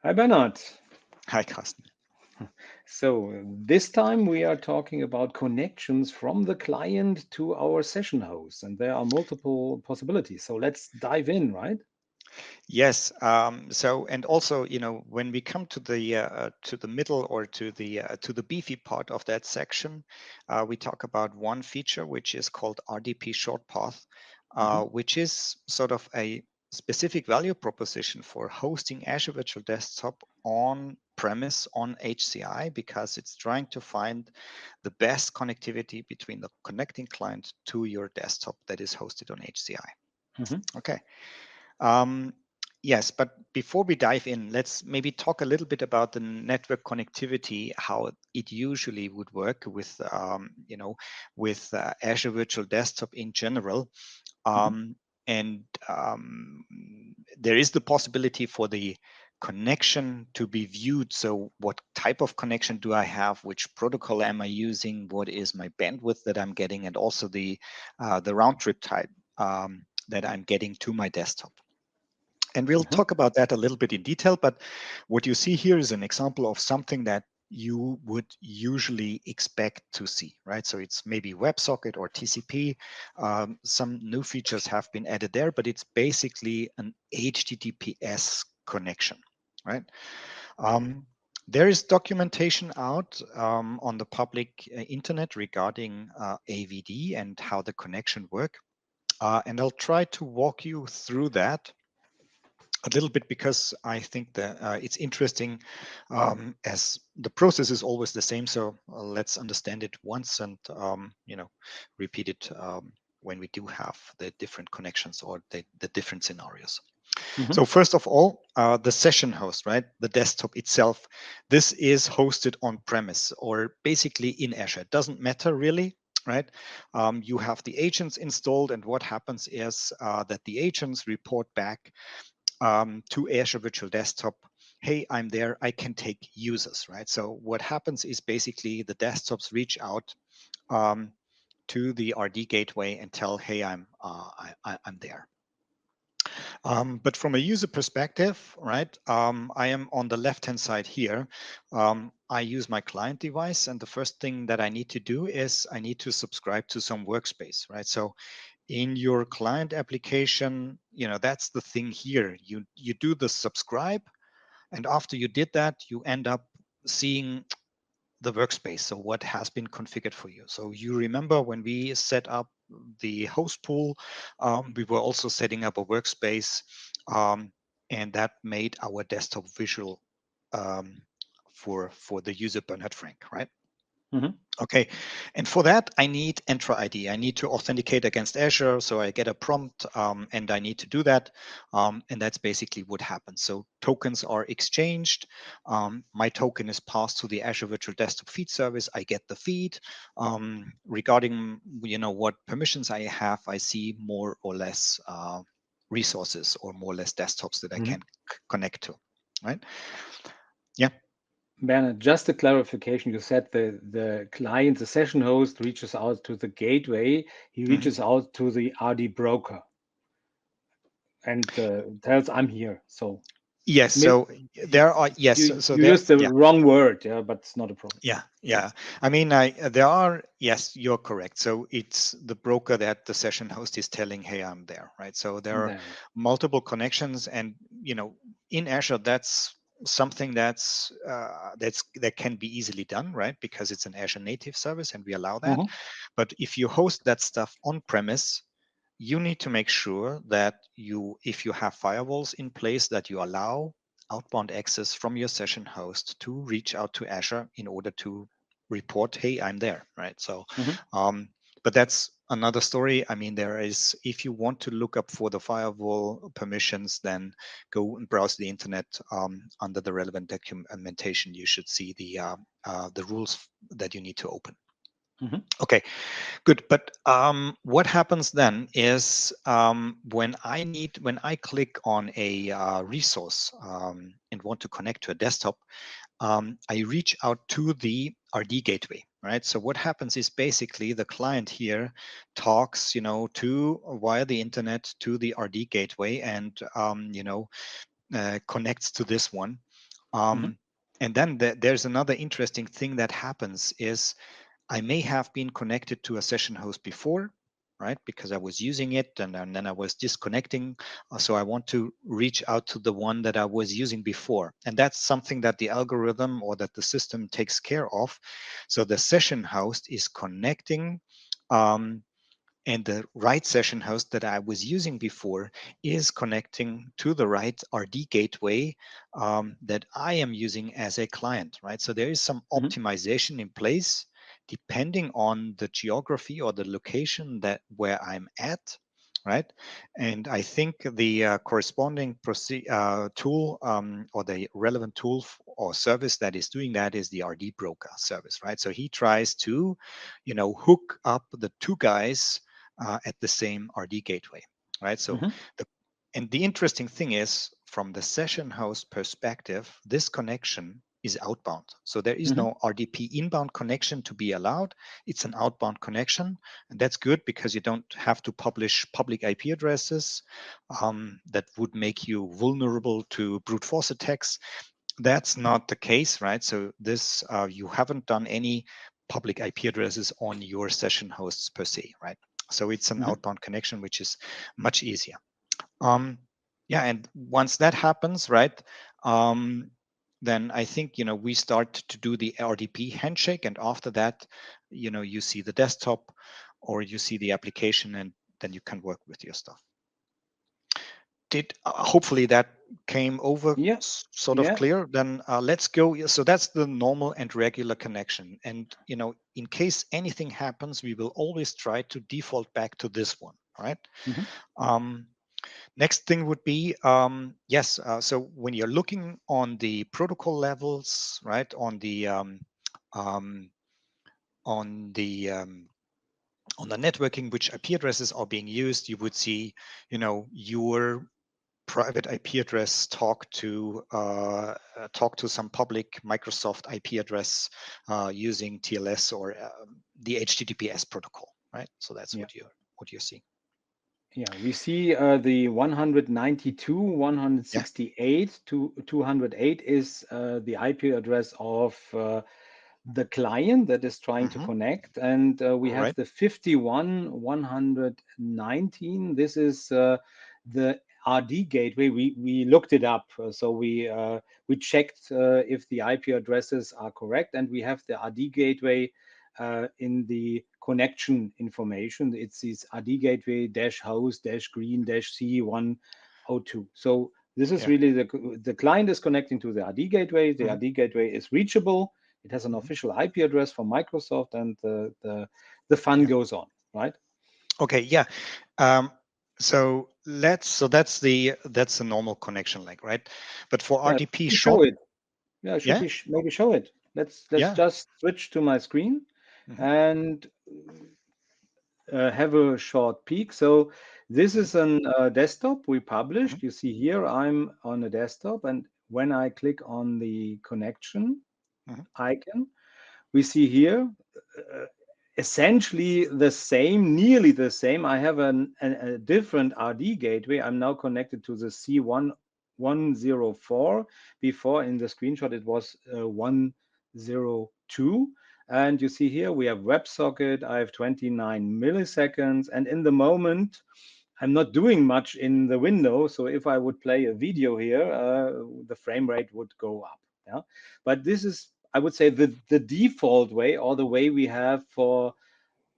Hi, Bernhard. Hi, Carsten. So this time we are talking about connections from the client to our session host, and there are multiple possibilities. So let's dive in, right? Yes. And also, when we come to the middle or to the beefy part of that section, we talk about one feature which is called RDP Shortpath, Mhm. which is sort of a specific value proposition for hosting Azure Virtual Desktop on premise on HCI because it's trying to find the best connectivity between the connecting client to your desktop that is hosted on HCI. Mhm. Okay. Um, yes, but before we dive in, let's maybe talk a little bit about the network connectivity, how it usually would work with Azure Virtual Desktop in general. Mhm. Um, and there is the possibility for the connection to be viewed. So what type of connection do I have? Which protocol am I using? What is my bandwidth that I'm getting? And also the round trip type that I'm getting to my desktop. And we'll Mhm. talk about that a little bit in detail, but what you see here is an example of something that you would usually expect to see, right? So it's maybe WebSocket or TCP. Some new features have been added there, but it's basically an HTTPS connection, right? Um, there is documentation out on the public internet regarding AVD and how the connection work. And I'll try to walk you through that a little bit because I think that it's interesting as the process is always the same. So let's understand it once and repeat it when we do have the different connections or the different scenarios. Mhm. So first of all, the session host, right? The desktop itself. This is hosted on premise or basically in Azure. It doesn't matter really, right? You have the agents installed, and what happens is that the agents report back to Azure Virtual Desktop, hey, I'm there, I can take users, right? So what happens is basically the desktops reach out um, to the RD gateway and tell, hey, I'm there. But from a user perspective, right, I am on the left-hand side here. I use my client device, and the first thing that I need to do is I need to subscribe to some workspace, right? So in your client application, that's the thing here. You do the subscribe, and after you did that, you end up seeing the workspace. So what has been configured for you. So you remember when we set up the host pool, we were also setting up a workspace, um, and that made our desktop visual um, for the user Bernhard Frank, right? Mhm. Okay, and for that, I need Entra ID. I need to authenticate against Azure, so I get a prompt, and I need to do that, and that's basically what happens. So tokens are exchanged. My token is passed to the Azure Virtual Desktop feed service. I get the feed. Regarding what permissions I have, I see more or less resources or more or less desktops that I Mhm. can connect to, right? Yeah. Bernhard, just a clarification. You said the client, the session host, reaches out to the gateway. He Mhm. reaches out to the RD broker and tells, "I'm here." So Yes. may- So there are yes. So you there. used the Yeah. wrong word, yeah, but it's not a problem. Yeah, yeah. I mean, there are, yes, you're correct. So it's the broker that the session host is telling, hey, I'm there, right? So there are Then, multiple connections, and in Azure, that's something that can be easily done, right? Because it's an Azure native service, and we allow that. mhm. But if you host that stuff on premise, you need to make sure that if you have firewalls in place, that you allow outbound access from your session host to reach out to Azure in order to report, hey, I'm there, right? So, Mhm. um, but that's another story. I mean, if you want to look up for the firewall permissions, then go and browse the internet under the relevant documentation. You should see the rules that you need to open. Mhm. Okay, good. But what happens then is when I click on a resource and want to connect to a desktop, I reach out to the RD gateway, right? So what happens is basically the client here talks, to via the internet to the RD gateway and connects to this one. Um, and then there's another interesting thing that happens is I may have been connected to a session host before, right? Because I was using it and then I was disconnecting. So I want to reach out to the one that I was using before. And that's something that the algorithm or that the system takes care of. So the session host is connecting. And the right session host that I was using before is connecting to the right RD gateway that I am using as a client, right? So there is some optimization in place depending on the geography or the location that where I'm at, right? And I think the corresponding tool or the relevant tool or service that is doing that is the RD broker service, right? So he tries to, hook up the two guys at the same RD gateway, right? So the interesting thing is, from the session host perspective, this connection is outbound. So there is no RDP inbound connection to be allowed. It's an outbound connection. And that's good because you don't have to publish public IP addresses that would make you vulnerable to brute force attacks. That's not the case, right? So this, you haven't done any public IP addresses on your session hosts per se, right? So it's an outbound connection, which is much easier. Yeah, and once that happens, right, then I think we start to do the RDP handshake, and after that, you see the desktop or you see the application, and then you can work with your stuff. Hopefully that came over sort of clear. Then let's go. So that's the normal and regular connection, and in case anything happens, we will always try to default back to this one, right? Next thing would be, yes, so when you're looking on the protocol levels, right, on the networking, which IP addresses are being used, you would see, your private IP address talk to some public Microsoft IP address using TLS or the HTTPS protocol, right? So that's what you're seeing. Yeah, we see the 192, 168 to 208 is the IP address of the client that is trying to connect. And we have the 51, 119. This is the RD gateway. We looked it up. So we checked if the IP addresses are correct. And we have the RD gateway in the connection information. It's this RD gateway -host -green -C102. So this is really the client is connecting to the RD gateway. The RD gateway is reachable. It has an official IP address from Microsoft, and the fun goes on, right? Okay, yeah. So that's the normal connection link, right? But for RDP show it. Yeah, should we maybe show it? Let's just switch to my screen and have a short peek. So this is a desktop we published. You see here I'm on a desktop, and when I click on the connection icon, we see here essentially the same, nearly the same. I have a different RD gateway. I'm now connected to the C104. Before in the screenshot it was 102. And you see here we have WebSocket. I have 29 milliseconds. And in the moment, I'm not doing much in the window. So if I would play a video here, the frame rate would go up. Yeah, but this is, I would say, the default way, or the way we have for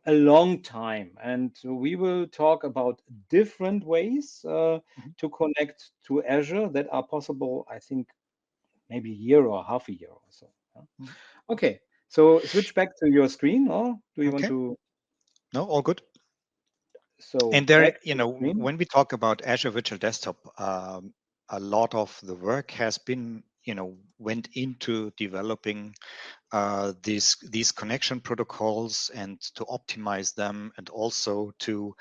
a long time. And we will talk about different ways to connect to Azure that are possible, I think, maybe a year or half a year or so. Yeah? Okay, so switch back to your screen, or do you want to? No, all good. So, and there, when we talk about Azure Virtual Desktop, a lot of the work has been, went into developing these connection protocols and to optimize them, and also to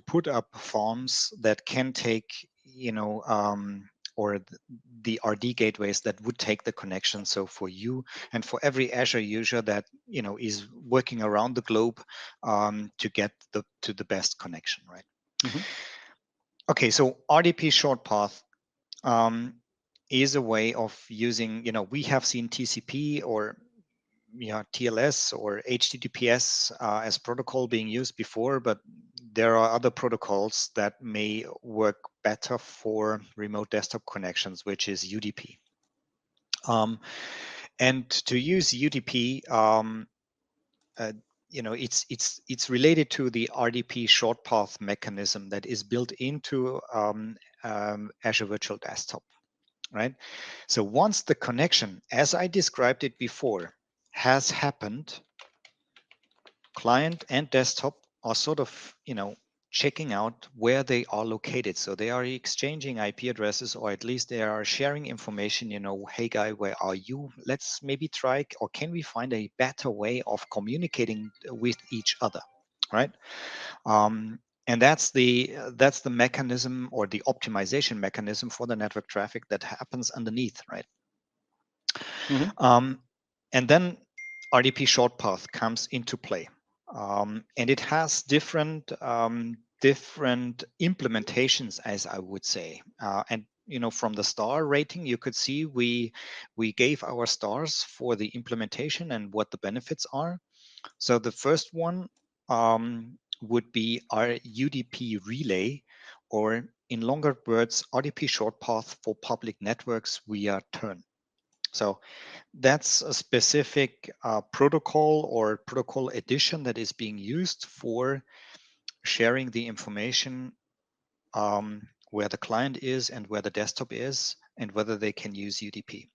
put up forms that can take, or the RD gateways that would take the connection. So for you and for every Azure user that is working around the globe to get to the best connection, right? Okay, so RDP Shortpath. is a way of using, we have seen TCP or TLS or HTTPS as protocol being used before, but there are other protocols that may work better for remote desktop connections, which is UDP. And to use UDP, it's related to the RDP Shortpath mechanism that is built into Azure Virtual Desktop, right? So once the connection, as I described it before, has happened, client and desktop are sort of, checking out where they are located. So they are exchanging IP addresses, or at least they are sharing information, hey guy, where are you? Let's maybe try, or can we find a better way of communicating with each other, right? And that's the mechanism or the optimization mechanism for the network traffic that happens underneath, right? Mm-hmm. And then RDP Shortpath comes into play. And it has different implementations, as I would say. And from the star rating, you could see we gave our stars for the implementation and what the benefits are. So the first one would be our UDP relay, or in longer words, RDP Shortpath for public networks via turn. So that's a specific protocol or protocol edition that is being used for sharing the information where the client is and where the desktop is and whether they can use UDP.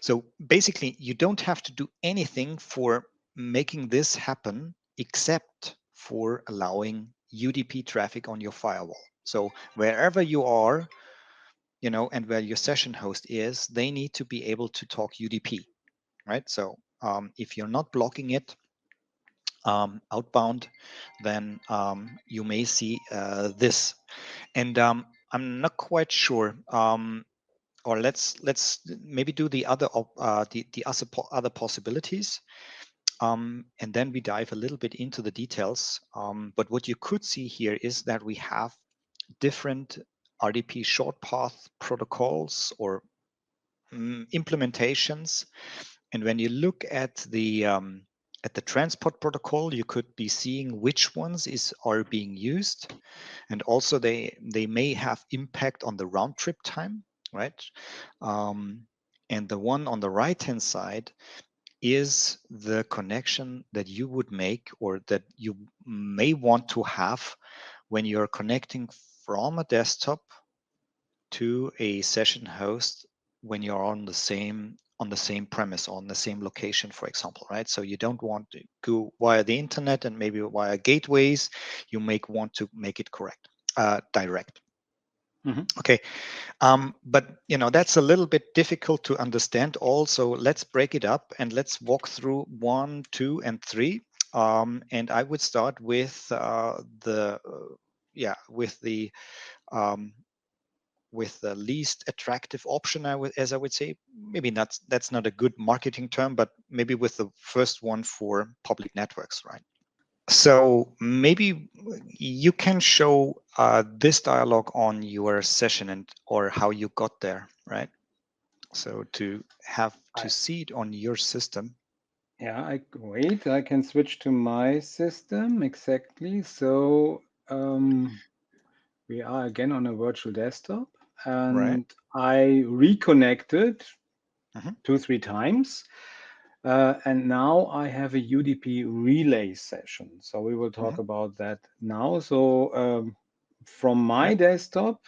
So basically, you don't have to do anything for making this happen except for allowing UDP traffic on your firewall. So wherever you are, and where your session host is, they need to be able to talk UDP. Right? So if you're not blocking it outbound, then you may see this. And I'm not quite sure. Or let's maybe do the other other possibilities, and then we dive a little bit into the details. But what you could see here is that we have different RDP shortpath protocols or implementations. And when you look at the transport protocol, you could be seeing which ones are being used, and also they may have impact on the round trip time, right? And the one on the right hand side is the connection that you would make or that you may want to have when you're connecting from a desktop to a session host when you're on the same premise, on the same location, for example, right? So you don't want to go via the internet and maybe via gateways. You may want to make it direct. Mm-hmm. Okay, but that's a little bit difficult to understand. Also, let's break it up and let's walk through 1, 2, and 3. And I would start with with the least attractive option, as I would say. Maybe that's not a good marketing term, but maybe with the first one for public networks, right? So maybe you can show this dialogue on your session or how you got there, right? So to have to see it on your system. Yeah, I can switch to my system exactly. So we are again on a virtual desktop, Right. and I reconnected Mhm. 2, 3 times. And now I have a UDP relay session. So we will talk Mhm. about that now. So from my Yep. desktop,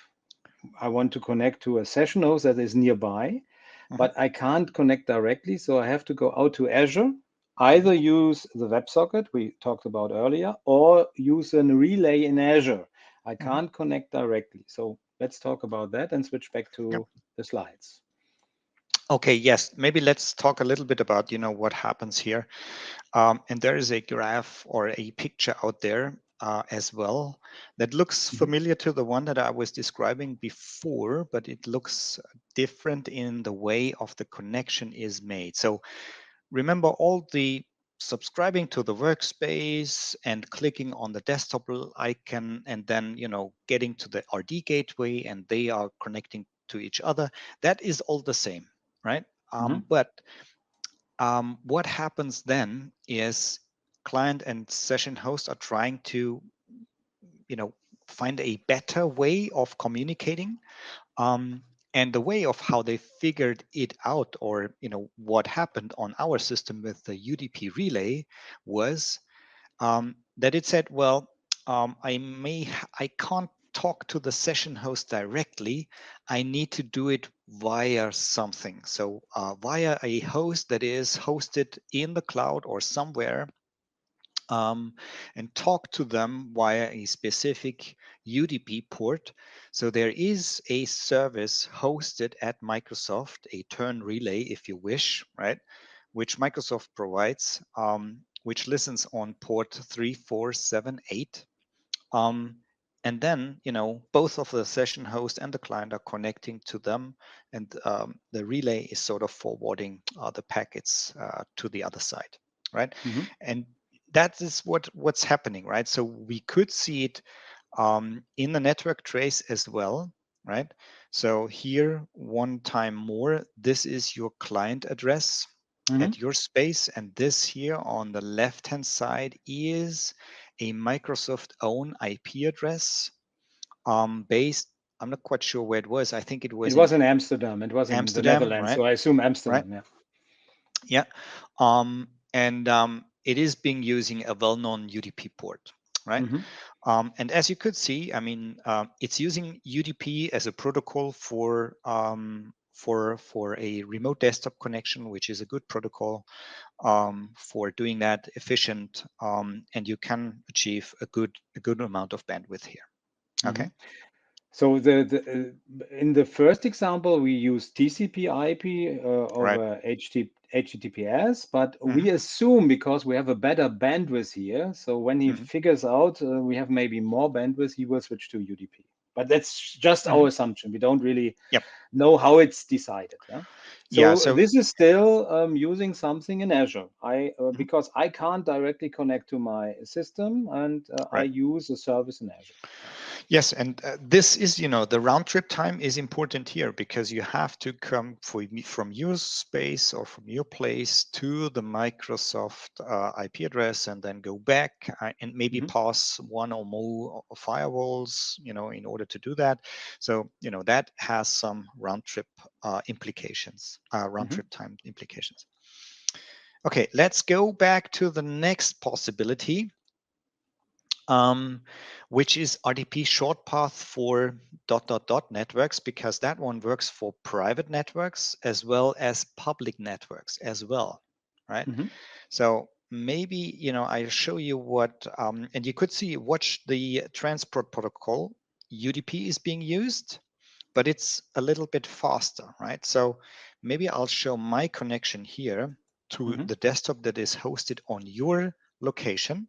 I want to connect to a session host that is nearby, Mhm. but I can't connect directly. So I have to go out to Azure, Mhm. either use the WebSocket we talked about earlier, or use a relay in Azure. I Mhm. can't connect directly. So let's talk about that and switch back Yep. to the slides. Okay. Yes. Maybe let's talk a little bit about what happens here. And there is a graph or a picture out there as well that looks Mhm. familiar to the one that I was describing before, but it looks different in the way of the connection is made. So remember all the subscribing to the workspace and clicking on the desktop icon and then getting to the RD gateway, and they are connecting to each other. That is all the same, right? Mm-hmm. But what happens then is client and session host are trying to, find a better way of communicating. And the way of how they figured it out, or what happened on our system with the UDP relay, was that it said, well, I can't talk to the session host directly. I need to do it via something. So via a host that is hosted in the cloud or somewhere, and talk to them via a specific UDP port. So there is a service hosted at Microsoft, a turn relay, if you wish, right? Which Microsoft provides, which listens on port 3478. Um, and then, both of the session host and the client are connecting to them, and the relay is sort of forwarding the packets to the other side, right? Mm-hmm. And that is what's happening, right? So we could see it in the network trace as well, right? So here, one time more, this is your client address Mm-hmm. at your space, and this here on the left-hand side is a Microsoft own IP address based. I'm not quite sure where it was. I think it It was in was in Amsterdam. It was in the Amsterdam, Netherlands, right? so I assume Right. Amsterdam. Yeah. Yeah. And it is being using a well-known UDP port, right? Mm-hmm. And as you could see, I mean, it's using UDP as a protocol for a remote desktop connection, which is a good protocol for doing that efficient, and you can achieve a good amount of bandwidth here. Mm-hmm. Okay. So in the first example, we use TCP/IP Right. over HTTPS, but Hmm. we assume because we have a better bandwidth here, so when he Hmm. figures out we have maybe more bandwidth, he will switch to UDP. But that's just Hmm. our assumption. We don't really Yep. know how it's decided. Yeah. Yeah. So So. this is still using something in Azure. Mhm. Because I can't directly connect to my system, and I Right. use a service in Azure. Yeah. Yes, and this is, the round trip time is important here, because you have to come from your space or from your place to the Microsoft IP address, and then go back and maybe Mhm. pass one or more firewalls, in order to do that. So, that has some round trip implications, round Mhm. trip time implications. Okay, let's go back to the next possibility, which is RDP Shortpath for ... networks, because that one works for private networks as well as public networks as well, right? Mhm. So maybe, I'll show you what, and you could see watch the transport protocol. UDP is being used, but it's a little bit faster, right? So maybe I'll show my connection here to Mhm. the desktop that is hosted on your location.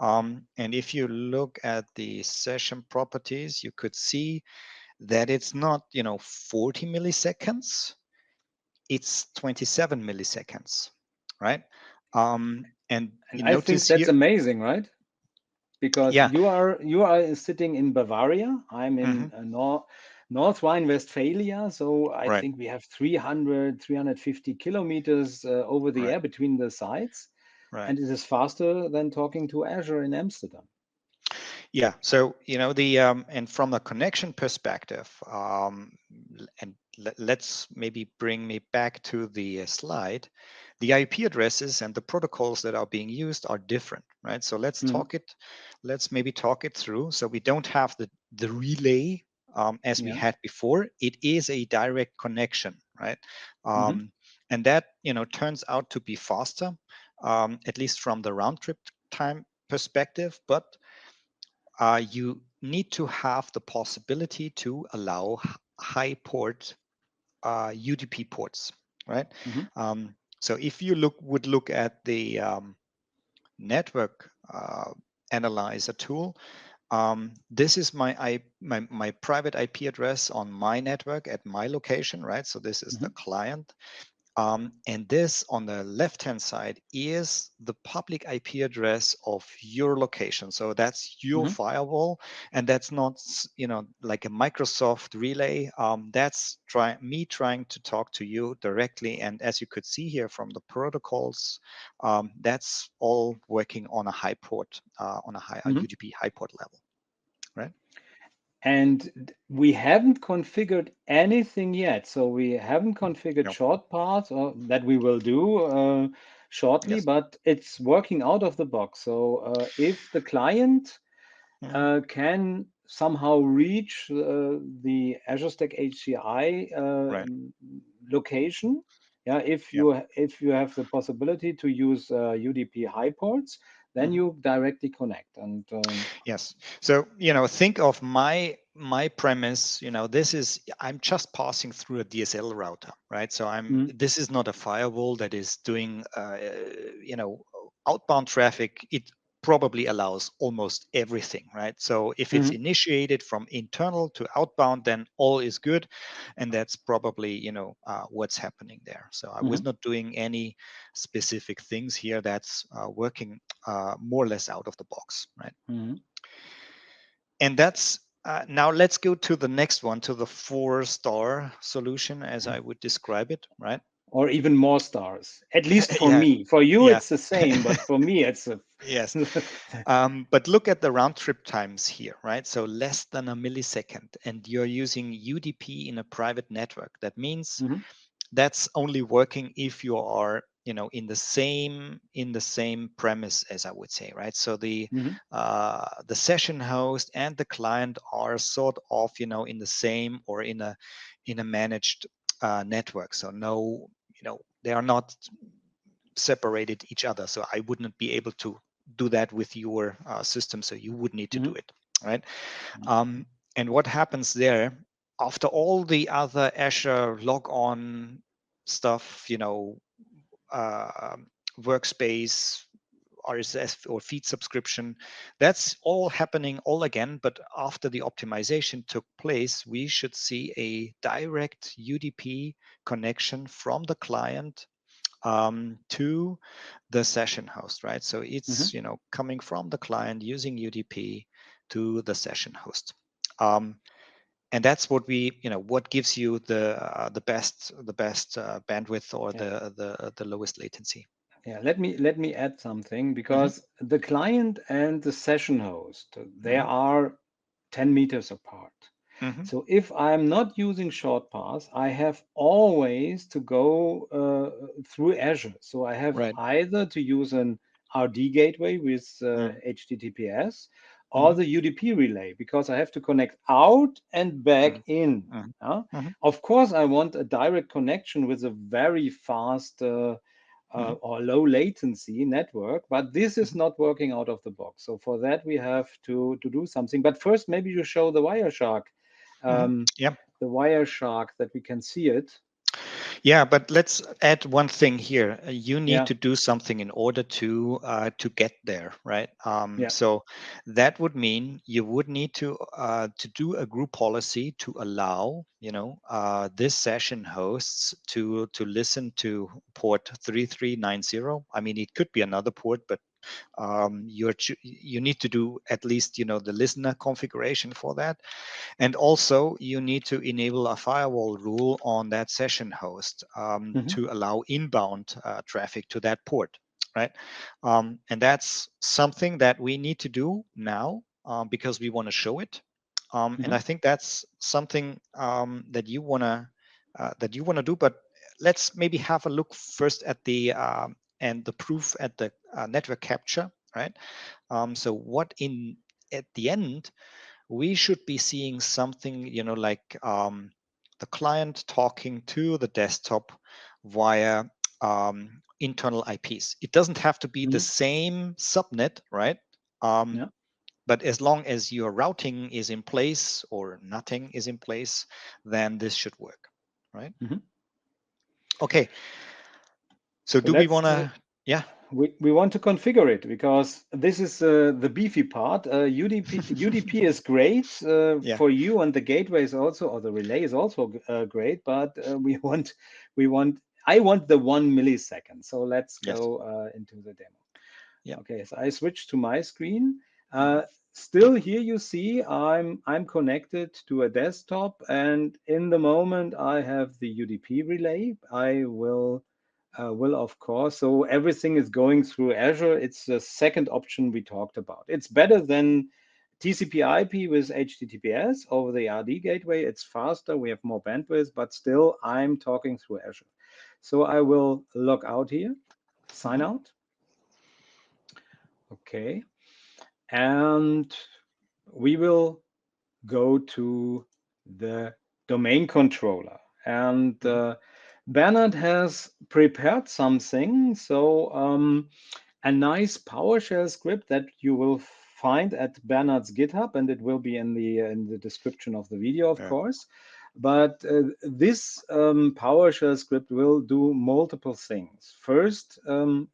And if you look at the session properties, you could see that it's not, 40 milliseconds, it's 27 milliseconds, right? And And you I think notice that's here, amazing, right? Because yeah, you are sitting in Bavaria. I'm in hmm, North Rhine-Westphalia, so I right, think we have 350 kilometers over the right, air between the sites, right. and it is faster than talking to Azure in Amsterdam. Yeah, so and from a connection perspective, and let's maybe bring me back to the slide. The IP addresses and the protocols that are being used are different, right? So Mhm. let's maybe talk it through. So we don't have the relay as we Yeah. had before. It is a direct connection, right? Mhm. And that turns out to be faster, at least from the round trip time perspective, but you need to have the possibility to allow high port UDP ports, right? Mhm. So if you would look at the network analyzer tool, this is my private IP address on my network at my location, right? So this is the Mhm. client. And this on the left-hand side is the public IP address of your location. So that's your Mhm. firewall, and that's not, like a Microsoft relay. That's me trying to talk to you directly. And as you could see here from the protocols, that's all working on a high port, a Mhm. UDP high port level, right? And we haven't configured anything yet. So we haven't configured No. short paths, or that we will do shortly, Yes. but it's working out of the box. So if the client Mhm. can somehow reach the Azure Stack HCI Right. location, yeah, Yeah. if you have the possibility to use UDP high ports, then Mhm. you directly connect. And Yes. So, think of my premise, this is I'm just passing through a DSL router, right? So mm, this is not a firewall that is doing outbound traffic. It probably allows almost everything, right? So if it's mhm, initiated from internal to outbound, then all is good. And that's probably, what's happening there. So I was mhm, not doing any specific things here. That's working more or less out of the box, right? mhm, And that's now let's go to the next one, to the 4-star solution, as I would describe it, right? or even more stars, at least for Yeah, me. For you, yeah. it's the same, but for me, it's a Yes. But look at the round trip times here, right? So less than a millisecond, and you're using UDP in a private network. That means Mhm, that's only working if you are in the same premise, as I would say, right? So mhm, the session host and the client are sort of in the same, or in a managed network. So no, they are not separated each other. So I would not be able to do that with your system, so you would need to do mhm, it, right? And what happens there, after all the other Azure log-on stuff, uh, workspace, RSS or feed subscription, that's all happening all again. But after the optimization took place, we should see a direct UDP connection from the client to the session host, right? So mhm, it's coming from the client using UDP to the session host. Um, and that's what what gives you the best bandwidth, or yeah. the lowest latency. Yeah, let me add something, Hmm. because the client and the session host, they Hmm. are 10 meters apart. Hmm. So if I'm not using short paths, I have always to go through Azure. So I have Right. either to use an RD gateway with Mm. HTTPS, or Hmm. the UDP relay, because I have to connect out and back Hmm. in. Hmm. Yeah? Hmm. Of course, I want a direct connection with a very fast Hmm. or low latency network, but this is not working out of the box. So for that, we have to do something. But first, maybe you show the Wireshark, Hmm. um, Yeah. the Wireshark, that we can see it. Yeah, but let's add one thing here. You need Yeah, to do something in order to get there, right? yeah. So that would mean you would need to do a group policy to allow this session hosts to listen to port 3390. I mean, it could be another port, but you need to do at least the listener configuration for that. And also, you need to enable a firewall rule on that session host Mhm, to allow inbound traffic to that port, right? And that's something that we need to do now because we want to show it. And mhm, I think that's something that you wanna do. But let's maybe have a look first at the proof at the network capture, right? So what in at the end we should be seeing something, like the client talking to the desktop via internal IPs. It doesn't have to be the mhm, same subnet, right? Um, yeah. but as long as your routing is in place or nothing is in place, then this should work, right? Mhm. Okay. So So do we let's want to? Yeah. we want to configure it, because this is the beefy part. UDP is great Yeah. for you, and the gateway is also, or the relay is also great, but we want I want the 1 millisecond. So let's Yes. go into the demo. Yeah. Okay, so I switch to my screen. Still here you see I'm connected to a desktop, and in the moment I have the UDP relay. I will of course, so everything is going through Azure. It's the second option we talked about. It's better than TCP/IP with HTTPS over the RD gateway. It's faster, we have more bandwidth, but still I'm talking through Azure. So I will log out here, sign out. Okay, and we will go to the domain controller. And Bernhard has prepared something. So a nice PowerShell script that you will find at Bernhard's GitHub, and it will be in the description of the video, of course. But this PowerShell script will do multiple things. First,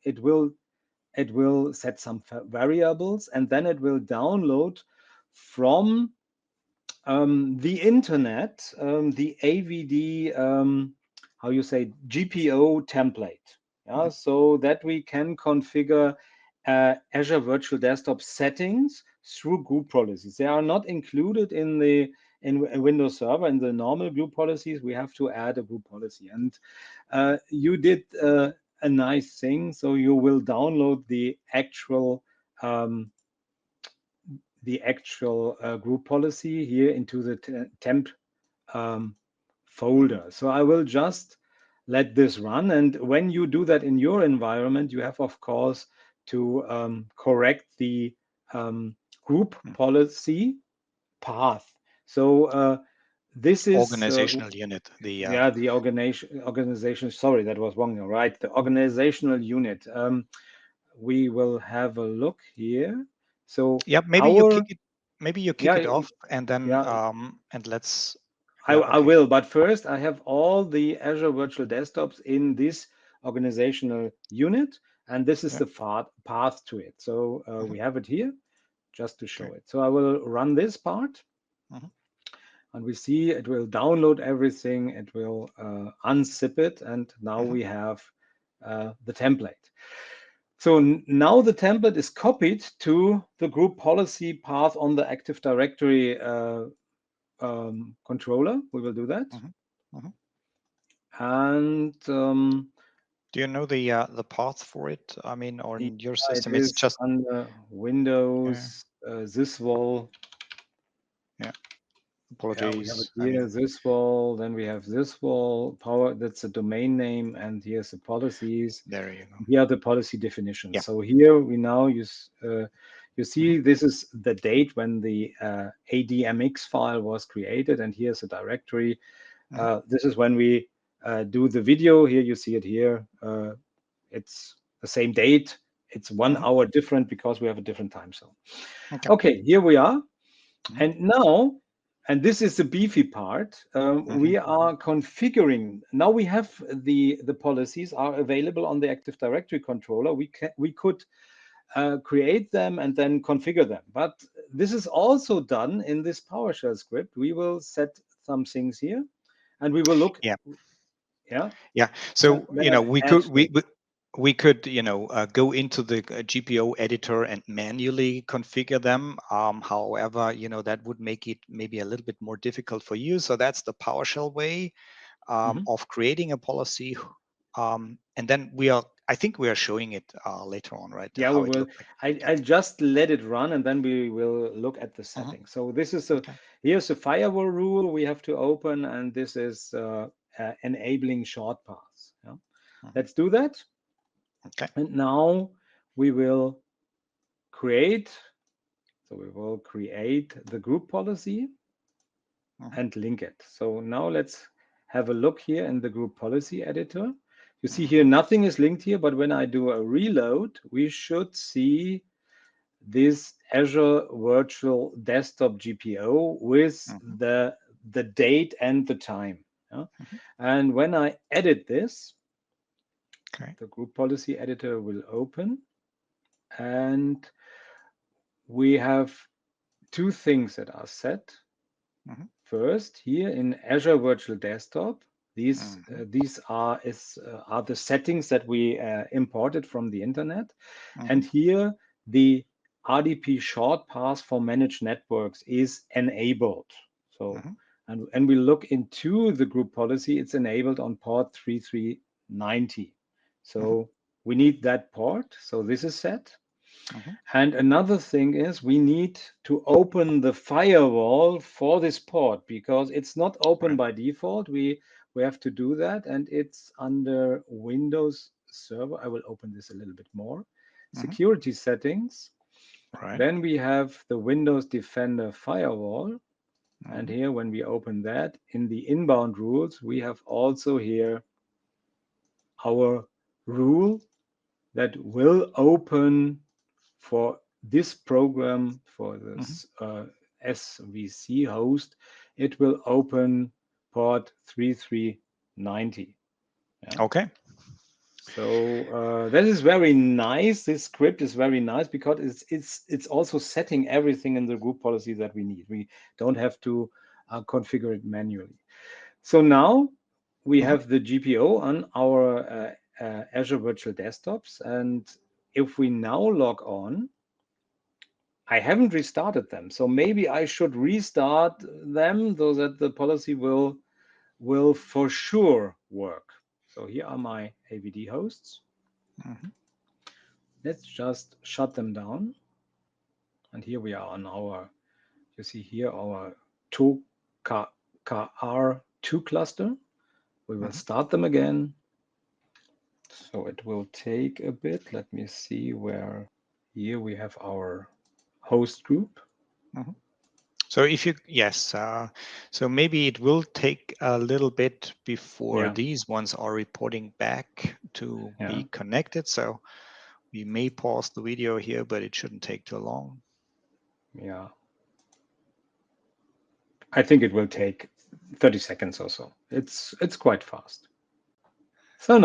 it will set some variables, and then it will download from the internet the AVD, how you say, GPO template. Yeah, so that we can configure Azure Virtual Desktop settings through group policies. They are not included in the Windows Server. In the normal group policies, we have to add a group policy. And you did a nice thing. So you will download the actual group policy here into the temp folder. So I will just let this run. And when you do that in your environment, you have, of course, to correct the group policy path. So this is organizational unit. The the organization. Sorry, that was wrong. Right, the organizational unit. We will have a look here. So yeah, maybe you kick it off, and then and let's. I will, but first I have all the Azure Virtual Desktops in this organizational unit, and this is the path to it. So we have it here just to show it. So I will run this part, and we see it will download everything. It will unzip it, and now we have the template. So now the template is copied to the group policy path on the Active Directory controller. We will do that. And do you know the path for it? I mean, on your system, it it's is just under Windows, sysvol. Yeah. Yeah, we have it Apologies. here, sysvol. Then we have sysvol power. That's a domain name, and here's the policies. There you go. Here are the policy definitions. Yeah. So here we now use. You see, this is the date when the ADMX file was created, and here's a directory. This is when we do the video. Here you see it here. It's the same date. It's 1 hour different because we have a different time zone. Okay, here we are. And now, and this is the beefy part, we are configuring. Now we have the policies are available on the Active Directory controller. We could create them and then configure them. But this is also done in this PowerShell script. We will set some things here, and we will look. Yeah. Yeah. Yeah. So we could go into the GPO editor and manually configure them. However, that would make it maybe a little bit more difficult for you. So that's the PowerShell way of creating a policy. And then I think we are showing it later on, right? Yeah, we will. I just let it run, and then we will look at the settings. So this is here's the firewall rule we have to open, and this is enabling short paths. Yeah? Let's do that. Okay. And now we will create. So we will create the group policy and link it. So now let's have a look here in the group policy editor. You see here, nothing is linked here, but when I do a reload, we should see this Azure Virtual Desktop GPO with the date and the time. Yeah? And when I edit this, the group policy editor will open, and we have two things that are set. First, here in Azure Virtual Desktop, These are the settings that we imported from the internet. And here the RDP Shortpath for managed networks is enabled. So, and we look into the group policy, it's enabled on port 3390. So we need that port. So this is set. And another thing is we need to open the firewall for this port because it's not open by default. We have to do that, and it's under Windows Server. I will open this a little bit more. Security settings. Then we have the Windows Defender firewall. And here, when we open that, in the inbound rules, we have also here our rule that will open for this program, for this SVC host, it will open port 3390. Yeah? Okay. So that is very nice. This script is very nice because it's also setting everything in the group policy that we need. We don't have to configure it manually. So now we have the GPO on our Azure Virtual Desktops, and if we now log on, I haven't restarted them, so maybe I should restart them so that the policy will for sure work. So here are my AVD hosts. Let's just shut them down. And here we are on our, you see here our 2KR2 cluster. We will start them again. So it will take a bit. Let me see where, here we have our host group. So if you, yes, so maybe it will take a little bit before these ones are reporting back to be connected. So we may pause the video here, but it shouldn't take too long. Yeah. I think it will take 30 seconds or so. It's quite fast. So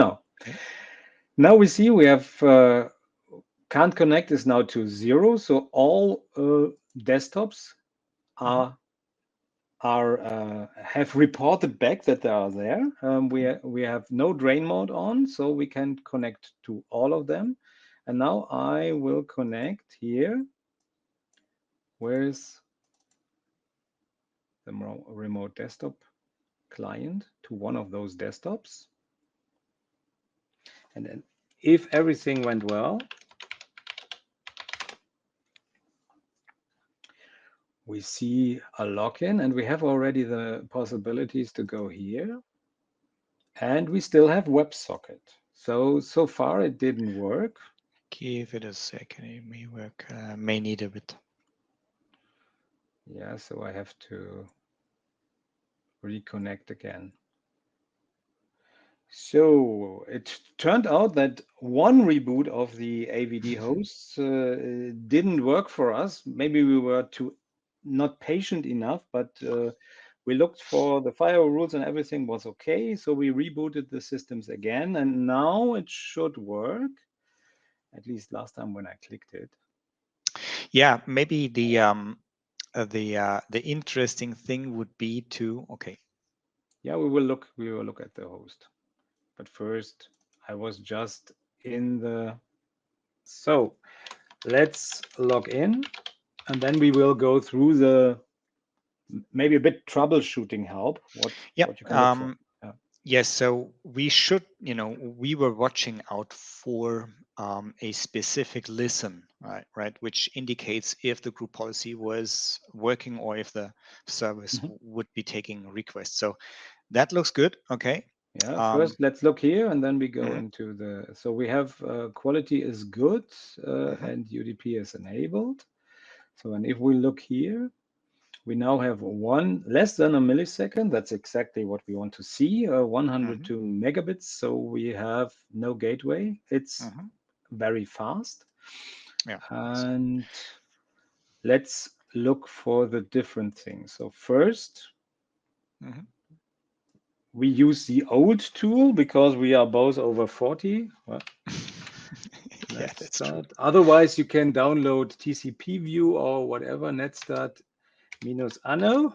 now we see we have can't connect is now to 0. So all desktops have reported back that they are there. We have no drain mode on, so we can connect to all of them. And now I will connect here. Where's the remote desktop client to one of those desktops? And then if everything went well, we see a login, and we have already the possibilities to go here. And we still have WebSocket. So far it didn't work. Give it a second, it may work, may need a bit. Yeah, so I have to reconnect again. So it turned out that one reboot of the AVD hosts didn't work for us. Maybe we were not patient enough, but we looked for the firewall rules and everything was okay. So we rebooted the systems again, and now it should work. At least last time when I clicked it. Yeah, maybe the interesting thing would be to, okay. Yeah, we will look at the host. But first, I was just in the, so let's log in, and then we will go through the maybe a bit troubleshooting help. What you can look for. Yes, so we should, we were watching out for a specific listen, right, which indicates if the group policy was working or if the service would be taking requests. So that looks good. Okay. Yeah, first let's look here, and then we go into the, so we have quality is good and UDP is enabled. So, and if we look here, we now have less than a millisecond. That's exactly what we want to see, 102 megabits. So we have no gateway. It's very fast. Yeah. And let's look for the different things. So first, we use the old tool because we are both over 40. Well, yeah, that's true. Otherwise, you can download TCP view or whatever, netstart -anno.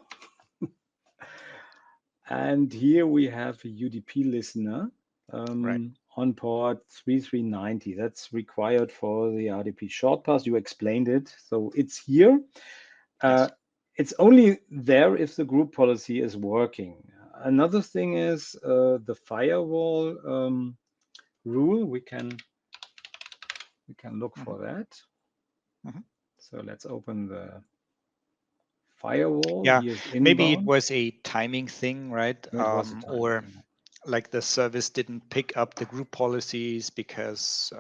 And here we have a UDP listener Right. on port 3390. That's required for the RDP Shortpath. You explained it. So it's here. Yes. It's only there if the group policy is working. Another thing is the firewall rule. We can look for that. So let's open the firewall. Yeah, Here's maybe it inbound. was a timing thing, right? It was a timing Or thing. like the service didn't pick up the group policies because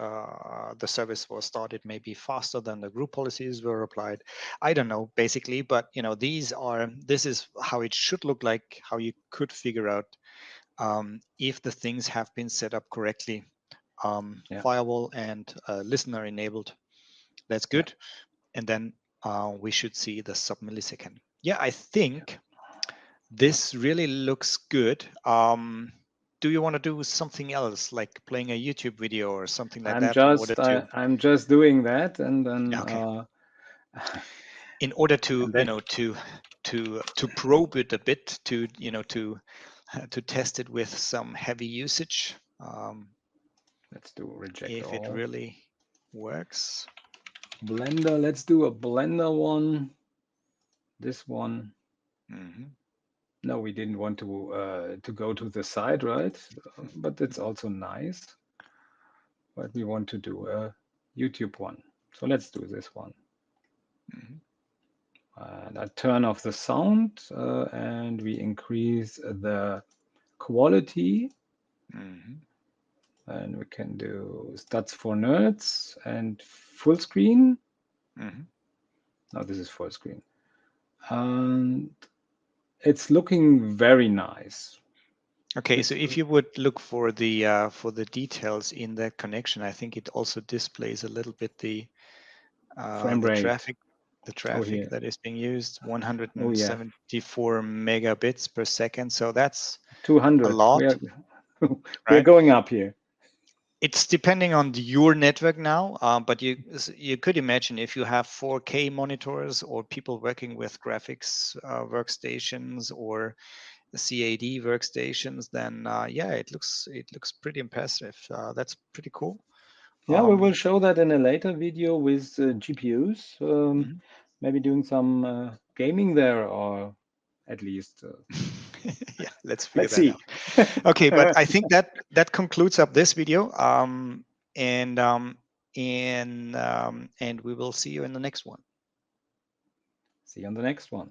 the service was started maybe faster than the group policies were applied. I don't know, basically, but this is how it should look like, how you could figure out if the things have been set up correctly. Firewall and listener enabled. That's good. And then we should see the sub-millisecond. Yeah, I think this really looks good. Do you want to do something else, like playing a YouTube video or something like that, in order to? I'm just doing that, and then Okay. In order to and then to probe it a bit, to to test it with some heavy usage. Let's do reject If it all. really works. Blender. Let's do a Blender one. This one. No, we didn't want to go to the side, right? But it's also nice. But we want to do a YouTube one. So let's do this one. And I turn off the sound and we increase the quality. And we can do stats for nerds and full screen. No, this is full screen. And it's looking very nice. Okay, so if you would look for the details in that connection, I think it also displays a little bit the traffic, that is being used, 174 megabits per second. So that's 200. a lot. We're going up here. It's depending on your network now, but you could imagine if you have 4K monitors or people working with graphics workstations or CAD workstations, then yeah, it looks pretty impressive. That's pretty cool. Yeah, we will show that in a later video with GPUs. Maybe doing some gaming there, or at least. Yeah, let's figure that out. Okay, but I think that concludes up this video. And we will see you in the next one. See you on the next one.